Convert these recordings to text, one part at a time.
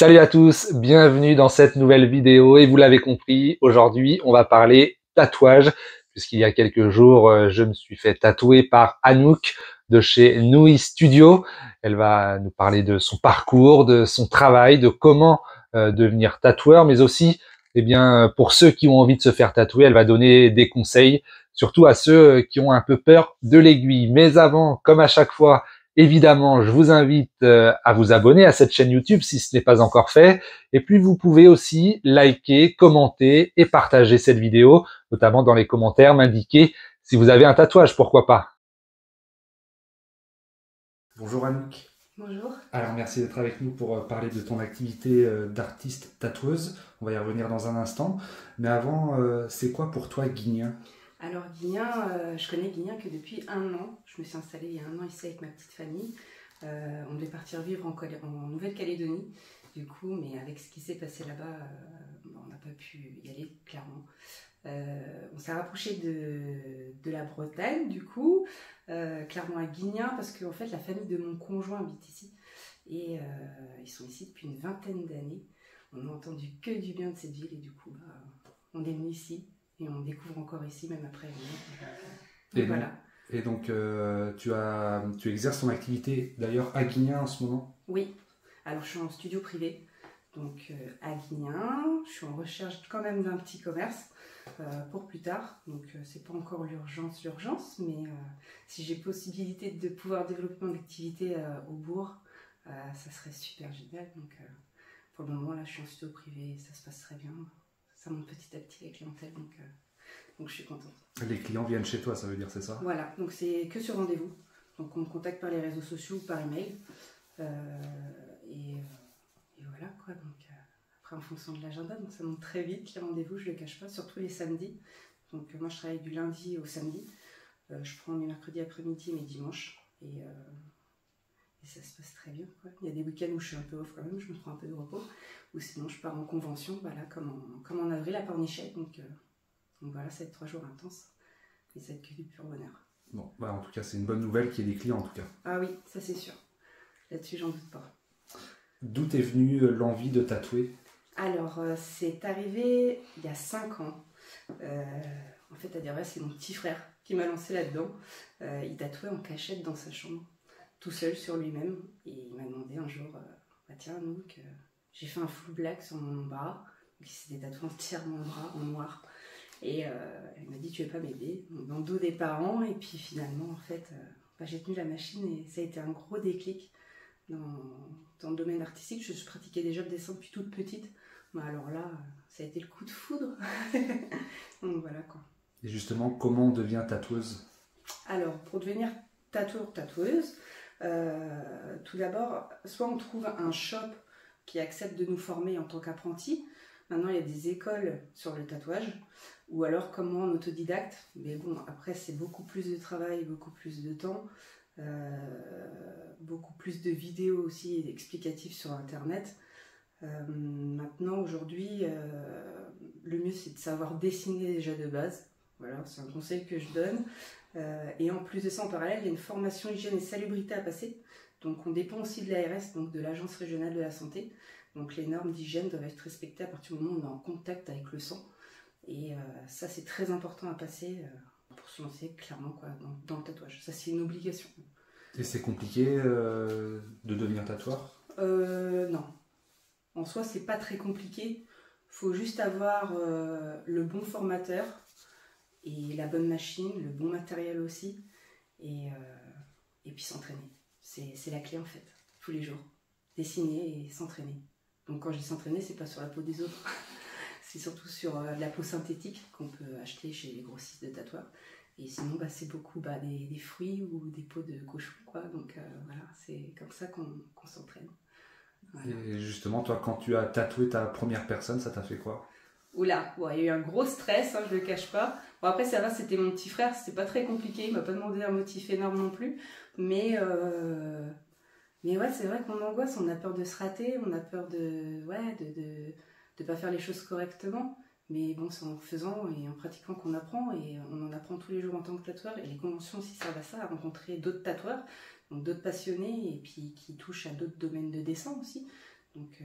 Salut à tous, bienvenue dans cette nouvelle vidéo et vous l'avez compris, aujourd'hui on va parler tatouage puisqu'il y a quelques jours je me suis fait tatouer par Anouk de chez Nui Studio. Elle va nous parler de son parcours, de son travail, de comment devenir tatoueur, mais aussi pour ceux qui ont envie de se faire tatouer, elle va donner des conseils, surtout à ceux qui ont un peu peur de l'aiguille. Mais avant, comme à chaque fois, évidemment, je vous invite à vous abonner à cette chaîne YouTube si ce n'est pas encore fait. Et puis, vous pouvez aussi liker, commenter et partager cette vidéo, notamment dans les commentaires, m'indiquer si vous avez un tatouage, pourquoi pas. Bonjour Anouk. Bonjour. Alors merci d'être avec nous pour parler de ton activité d'artiste tatoueuse. On va y revenir dans un instant. Mais avant, c'est quoi pour toi Guignin? Alors Guignin, je connais Guignin que depuis 1 an. Je me suis installée il y a 1 an ici avec ma petite famille. On devait partir vivre en Nouvelle-Calédonie. Du coup, mais avec ce qui s'est passé là-bas, on n'a pas pu y aller, clairement. On s'est rapproché de la Bretagne, du coup, clairement à Guignin, parce qu'en fait, la famille de mon conjoint habite ici. Et ils sont ici depuis une vingtaine d'années. On n'a entendu que du bien de cette ville et du coup, on est venu ici. Et on découvre encore ici, même après. Et donc, voilà. tu exerces ton activité d'ailleurs à Guignin en ce moment? Oui, alors je suis en studio privé, donc à Guignin. Je suis en recherche quand même d'un petit commerce pour plus tard. Donc c'est pas encore l'urgence, mais si j'ai possibilité de pouvoir développer mon activité au bourg, ça serait super génial. Donc pour le moment, là, je suis en studio privé et ça se passe très bien. Ça monte petit à petit la clientèle, donc je suis contente. Les clients viennent chez toi, ça veut dire, c'est ça? Voilà, donc c'est que sur rendez-vous. Donc on me contacte par les réseaux sociaux ou par email. Et voilà quoi. Donc après en fonction de l'agenda, donc ça monte très vite les rendez-vous, je ne le cache pas, surtout les samedis. Donc moi je travaille du lundi au samedi. Je prends mes mercredis après-midi et mes dimanches. Et ça se passe très bien, quoi. Il y a des week-ends où je suis un peu off quand même, je me prends un peu de repos. Ou sinon je pars en convention, voilà, comme en avril à Pornichet. Donc voilà, ça va être 3 jours intenses. Et ça va être que du pur bonheur. Bon, bah en tout cas, c'est une bonne nouvelle qu'il y ait des clients en tout cas. Ah oui, ça c'est sûr. Là-dessus, j'en doute pas. D'où est venue l'envie de tatouer? Alors, c'est arrivé il y a 5 ans. En fait, à dire vrai, c'est mon petit frère qui m'a lancé là-dedans. Il tatouait en cachette dans sa chambre, tout seul sur lui-même. Et il m'a demandé un jour, bah tiens, Anouk, j'ai fait un full black sur mon bras. Donc, il s'était tatoué entièrement le bras en noir. Et il m'a dit, tu veux pas m'aider? Dans le dos des parents. Et puis finalement, en fait, j'ai tenu la machine et ça a été un gros déclic dans le domaine artistique. Je pratiquais déjà le dessin depuis toute petite. Mais alors là, ça a été le coup de foudre. Donc voilà quoi. Et justement, comment on devient tatoueuse? Alors, pour devenir tatoueur, tatoueuse, tout d'abord, soit on trouve un shop qui accepte de nous former en tant qu'apprenti. Maintenant, il y a des écoles sur le tatouage. Ou alors, comme moi, en autodidacte. Mais bon, après, c'est beaucoup plus de travail, beaucoup plus de temps. Beaucoup plus de vidéos aussi explicatives sur Internet. Maintenant, aujourd'hui, le mieux, c'est de savoir dessiner déjà de base. Voilà, c'est un conseil que je donne. Et en plus de ça, en parallèle, il y a une formation hygiène et salubrité à passer. Donc on dépend aussi de l'ARS, donc de l'Agence régionale de la santé. Donc les normes d'hygiène doivent être respectées à partir du moment où on est en contact avec le sang. Et ça, c'est très important à passer pour se lancer clairement quoi, dans le tatouage. Ça, c'est une obligation. Et c'est compliqué de devenir tatoueur? Non. En soi, c'est pas très compliqué. Faut juste avoir le bon formateur et la bonne machine, le bon matériel aussi, et puis s'entraîner. C'est la clé en fait, tous les jours. Dessiner et s'entraîner. Donc quand je dis s'entraîner, c'est pas sur la peau des autres, c'est surtout sur la peau synthétique qu'on peut acheter chez les grossistes de tatoueurs. Et sinon, c'est beaucoup des fruits ou des peaux de cochon, quoi. Donc voilà, c'est comme ça qu'on s'entraîne. Voilà. Et justement, toi, quand tu as tatoué ta première personne, ça t'a fait quoi? Oula, ouais, il y a eu un gros stress, je le cache pas. Bon, après, ça va, c'était mon petit frère, c'était pas très compliqué, il m'a pas demandé un motif énorme non plus. Mais ouais, c'est vrai qu'on angoisse, on a peur de se rater, on a peur de pas faire les choses correctement. Mais bon, c'est en faisant et en pratiquant qu'on apprend, et on en apprend tous les jours en tant que tatoueur. Et les conventions aussi servent à ça, à rencontrer d'autres tatoueurs, donc d'autres passionnés, et puis qui touchent à d'autres domaines de dessin aussi. Donc,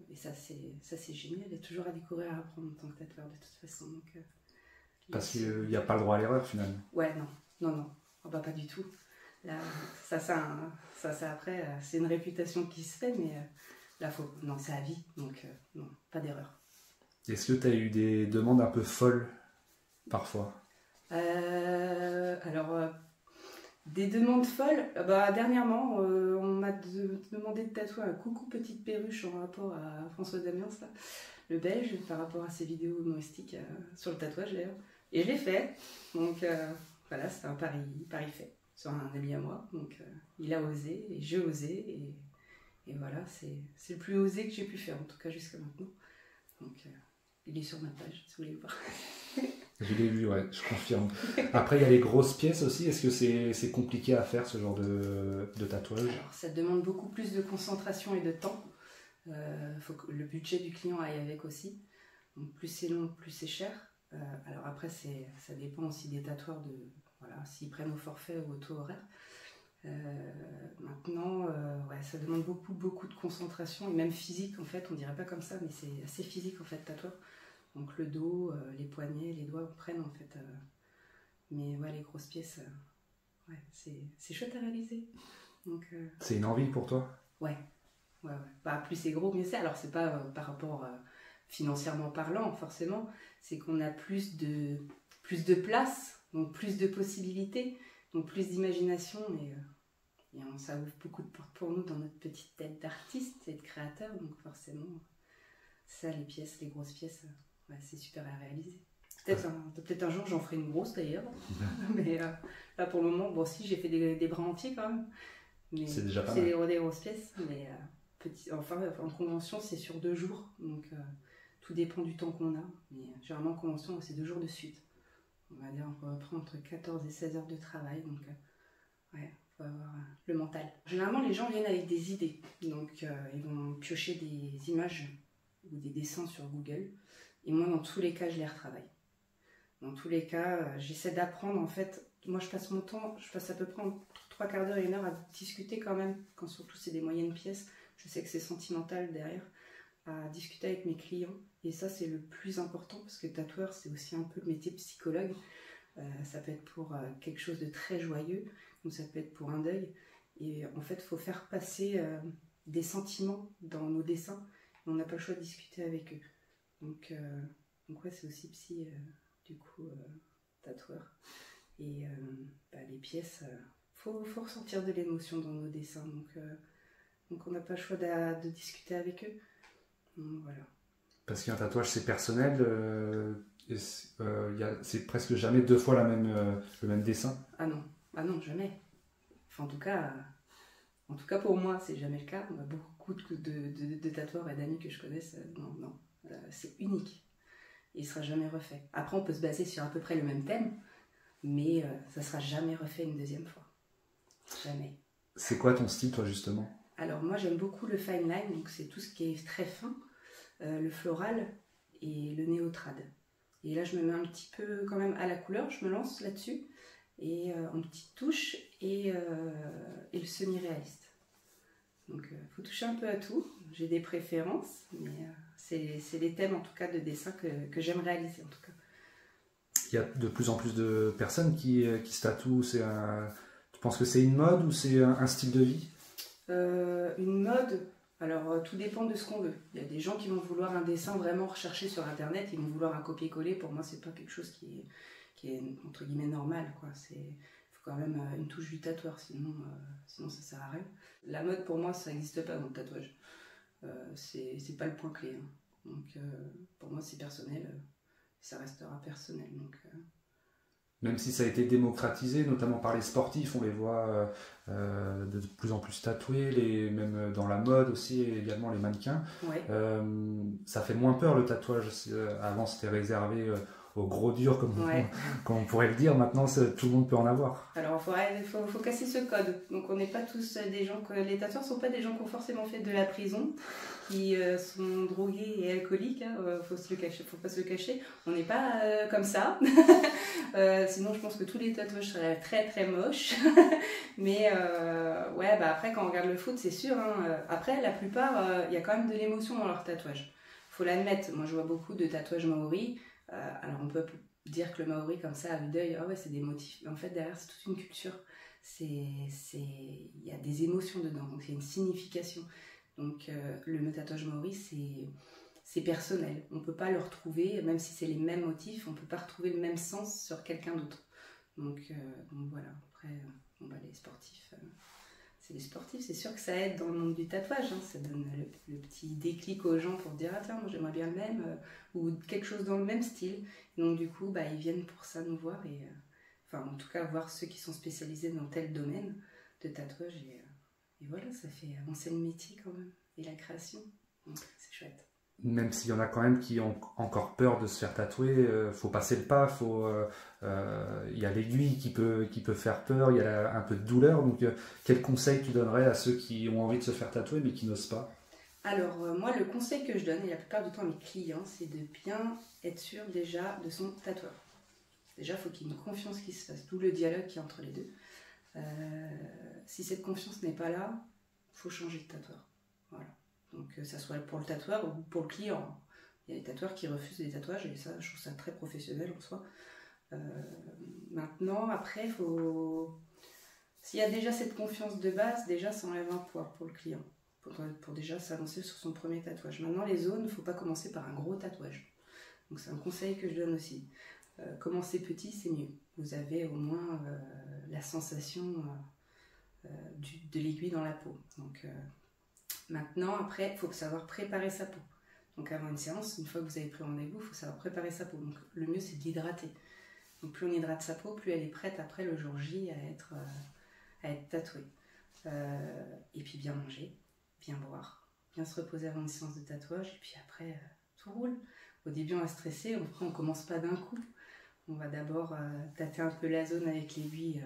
et ça c'est génial, il y a toujours à découvrir, à apprendre en tant que tatoueur de toute façon. Donc, parce qu'il n'y a pas le droit à l'erreur finalement. Ouais, non, oh, bah, pas du tout. Là, ça après, c'est une réputation qui se fait, mais là, non, c'est à vie, donc non, pas d'erreur. Est-ce que tu as eu des demandes un peu folles parfois? Alors, des demandes folles, bah, dernièrement, on m'a demandé de tatouer un coucou petite perruche en rapport à François Damiens, là, le belge, par rapport à ses vidéos humoristiques sur le tatouage d'ailleurs. Et je l'ai fait, donc voilà, c'était un pari fait sur un ami à moi. Donc il a osé et j'ai osé, et voilà, c'est le plus osé que j'ai pu faire, en tout cas jusqu'à maintenant. Donc il est sur ma page, si vous voulez le voir. Je l'ai vu, ouais, je confirme. Après, il y a les grosses pièces aussi. Est-ce que c'est compliqué à faire ce genre de tatouage? Alors, ça demande beaucoup plus de concentration et de temps. Faut que le budget du client aille avec aussi. Donc plus c'est long, plus c'est cher. Alors après, ça dépend aussi des tatoueurs, voilà, s'ils prennent au forfait ou au taux horaire. Maintenant, ouais, ça demande beaucoup de concentration, et même physique en fait, on dirait pas comme ça, mais c'est assez physique en fait, tatoueur. Donc le dos, les poignets, les doigts prennent en fait. Mais ouais, les grosses pièces, ouais, c'est chouette à réaliser. C'est une envie pour toi? Ouais. Bah, plus c'est gros, mieux c'est. Alors c'est pas par rapport financièrement parlant, forcément, c'est qu'on a plus de place, donc plus de possibilités, donc plus d'imagination, et ça ouvre beaucoup de portes pour nous dans notre petite tête d'artiste et de créateur, donc forcément, ça, les grosses pièces, ouais, c'est super à réaliser. Peut-être un jour j'en ferai une grosse d'ailleurs, mais là pour le moment, bon, si j'ai fait des bras entiers quand même, mais c'est déjà pas mal. C'est des grosses pièces, mais en convention c'est sur 2 jours, donc tout dépend du temps qu'on a, mais généralement en convention c'est 2 jours de suite. On va dire on peut prendre entre 14 et 16 heures de travail, donc ouais, faut avoir le mental. Généralement les gens viennent avec des idées, donc ils vont piocher des images ou des dessins sur Google, et moi dans tous les cas je les retravaille. Dans tous les cas, j'essaie d'apprendre en fait. Moi je passe à peu près entre 3 quarts d'heure et 1 heure à discuter quand même, quand surtout c'est des moyennes pièces. Je sais que c'est sentimental derrière, à discuter avec mes clients, et ça c'est le plus important, parce que tatoueur c'est aussi un peu le métier de psychologue. Ça peut être pour quelque chose de très joyeux, ou ça peut être pour un deuil, et en fait il faut faire passer des sentiments dans nos dessins, et on n'a pas le choix de discuter avec eux. Donc ouais, c'est aussi psy, du coup, tatoueur. Et les pièces, faut ressentir de l'émotion dans nos dessins, donc on n'a pas le choix de discuter avec eux. Donc, voilà. Parce qu'un tatouage c'est personnel, c'est presque jamais 2 fois le même dessin. Ah non, jamais. Enfin, en tout cas pour moi c'est jamais le cas. On a beaucoup de tatoueurs et d'amis que je connaisse, non, c'est unique. Il ne sera jamais refait. Après on peut se baser sur à peu près le même thème, mais ça ne sera jamais refait une deuxième fois. Jamais. C'est quoi ton style toi justement? Alors moi j'aime beaucoup le fine line, donc c'est tout ce qui est très fin, le floral et le néotrad. Et là je me mets un petit peu quand même à la couleur, je me lance là-dessus, et en petite touche, et le semi-réaliste. Donc il faut toucher un peu à tout, j'ai des préférences, mais c'est les thèmes en tout cas de dessin que j'aime réaliser en tout cas. Il y a de plus en plus de personnes qui se tatouent. Tu penses que c'est une mode ou c'est un style de vie? Une mode, alors tout dépend de ce qu'on veut. Il y a des gens qui vont vouloir un dessin vraiment recherché sur internet, ils vont vouloir un copier-coller. Pour moi c'est pas quelque chose qui est entre guillemets normal, quoi. Il faut quand même une touche du tatoueur, sinon ça sert à rien. La mode pour moi ça n'existe pas dans le tatouage, c'est pas le point clé, hein. Donc pour moi c'est personnel, ça restera personnel, donc même si ça a été démocratisé, notamment par les sportifs, on les voit de plus en plus tatoués, même dans la mode aussi, et également les mannequins. Ouais. Ça fait moins peur le tatouage. Avant c'était réservé au gros dur, Ouais. comme on pourrait le dire. Maintenant, tout le monde peut en avoir. Alors, faut casser ce code. Donc, on n'est pas tous des gens les tatoueurs sont pas des gens qui ont forcément fait de la prison, qui sont drogués et alcooliques. Hein, faut pas se le cacher. On n'est pas comme ça. Sinon, je pense que tous les tatouages seraient très très moches. Mais ouais, bah après, quand on regarde le foot, c'est sûr. Hein, après, la plupart, il y a quand même de l'émotion dans leurs tatouages. Faut l'admettre. Moi, je vois beaucoup de tatouages maoris. Alors, on peut dire que le maori comme ça à vue d'œil, ah ouais, c'est des motifs, mais en fait derrière c'est toute une culture, il y a des émotions dedans, donc il y a une signification. Donc le tatouage maori c'est personnel, on peut pas le retrouver, même si c'est les mêmes motifs, on peut pas retrouver le même sens sur quelqu'un d'autre. Donc voilà, après bah, les sportifs, c'est les sportifs, c'est sûr que ça aide dans le monde du tatouage, hein. Ça donne le petit déclic aux gens pour dire ah tiens, moi j'aimerais bien le même, ou quelque chose dans le même style. Et donc du coup, bah, ils viennent pour ça nous voir, et enfin en tout cas voir ceux qui sont spécialisés dans tel domaine de tatouage, et voilà, ça fait avancer le métier quand même, et la création, donc c'est chouette. Même s'il y en a quand même qui ont encore peur de se faire tatouer, faut passer le pas, il y a l'aiguille qui peut faire peur, il y a un peu de douleur. Donc, quel conseil tu donnerais à ceux qui ont envie de se faire tatouer mais qui n'osent pas? Alors, moi, le conseil que je donne, et la plupart du temps à mes clients, c'est de bien être sûr déjà de son tatoueur. Déjà, il faut qu'il y ait une confiance qui se fasse, d'où le dialogue qui est entre les deux. Si cette confiance n'est pas là, il faut changer de tatoueur. Voilà. Donc, que ça soit pour le tatoueur ou pour le client. Il y a des tatoueurs qui refusent des tatouages, et ça, je trouve ça très professionnel en soi. Maintenant, après, s'il y a déjà cette confiance de base, déjà, ça enlève un poids pour le client. Pour déjà s'avancer sur son premier tatouage. Maintenant, les zones, il ne faut pas commencer par un gros tatouage. Donc, c'est un conseil que je donne aussi. Commencer petit, c'est mieux. Vous avez au moins la sensation de l'aiguille dans la peau. Donc, maintenant, après, il faut savoir préparer sa peau. Donc, avant une séance, une fois que vous avez pris rendez-vous, il faut savoir préparer sa peau. Donc, le mieux, c'est de l'hydrater. Donc, plus on hydrate sa peau, plus elle est prête après le jour J à être tatouée. Et puis, bien manger, bien boire, bien se reposer avant une séance de tatouage. Et puis après, tout roule. Au début, on va stresser. Après, on ne commence pas d'un coup. On va d'abord tâter un peu la zone avec l'aiguille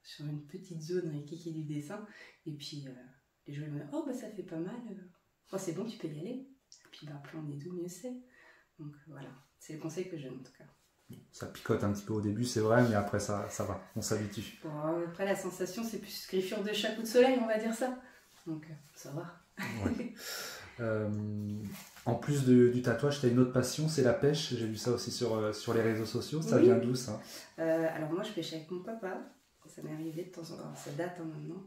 sur une petite zone avec qui du dessin. Et puis, les gens vont dire « Oh, bah ça fait pas mal. Oh, c'est bon, tu peux y aller. » Et puis, bah, plus on est doux, mieux c'est. Donc, voilà. C'est le conseil que je donne, en tout cas. Ça picote un petit peu au début, c'est vrai, mais après, ça va. On s'habitue. Bon, après, la sensation, c'est plus griffure de chat, coup de soleil, on va dire ça. Donc, ça va. Ouais. En plus du tatouage, tu as une autre passion, c'est la pêche. J'ai vu ça aussi sur les réseaux sociaux. Ça vient d'où, ça? Alors moi, je pêchais avec mon papa. Ça m'est arrivé de temps en temps. Alors, ça date maintenant.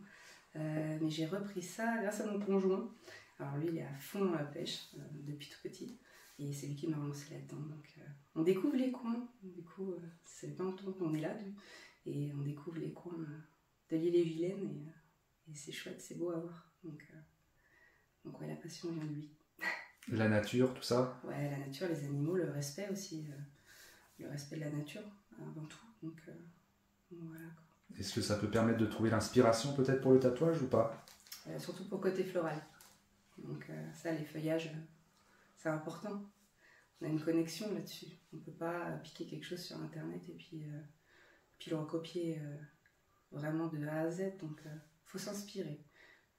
Mais j'ai repris ça grâce à mon conjoint. Alors lui, il est à fond dans la pêche depuis tout petit. Et c'est lui qui m'a relancé là-dedans. Donc on découvre les coins. Du coup, c'est pas longtemps qu'on est là. Et on découvre les coins de l'île-et-Vilaine. Et c'est chouette, c'est beau à voir. Donc ouais, la passion vient de lui. La nature, tout ça? Ouais, la nature, les animaux, le respect aussi. Le respect de la nature avant tout. Donc voilà. Est-ce que ça peut permettre de trouver l'inspiration peut-être pour le tatouage ou pas? Surtout pour le côté floral. Donc ça, les feuillages, c'est important. On a une connexion là-dessus. On ne peut pas piquer quelque chose sur Internet et puis le recopier vraiment de A à Z. Donc il faut s'inspirer.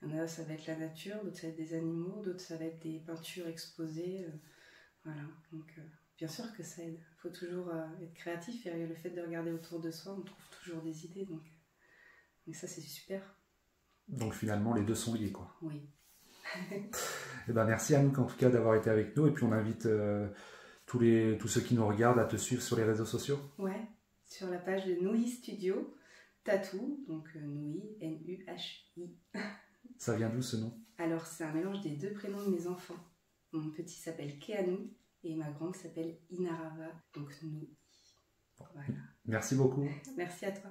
Il y en a, ça va être la nature, d'autres ça va être des animaux, d'autres ça va être des peintures exposées. Voilà. Donc bien sûr que ça aide. Il faut toujours être créatif et le fait de regarder autour de soi, on trouve toujours des idées. Donc ça, c'est super. Donc finalement, les deux sont liés, quoi. Oui. Et ben merci Anouk en tout cas d'avoir été avec nous. Et puis on invite tous ceux qui nous regardent à te suivre sur les réseaux sociaux. Ouais, sur la page de Nuhi Studio, Tatou, donc Nuhi, N-U-H-I. Ça vient d'où ce nom? Alors c'est un mélange des deux prénoms de mes enfants. Mon petit s'appelle Keanu et ma grande s'appelle Inarava, donc Nuhi. Voilà. Merci beaucoup. Merci à toi.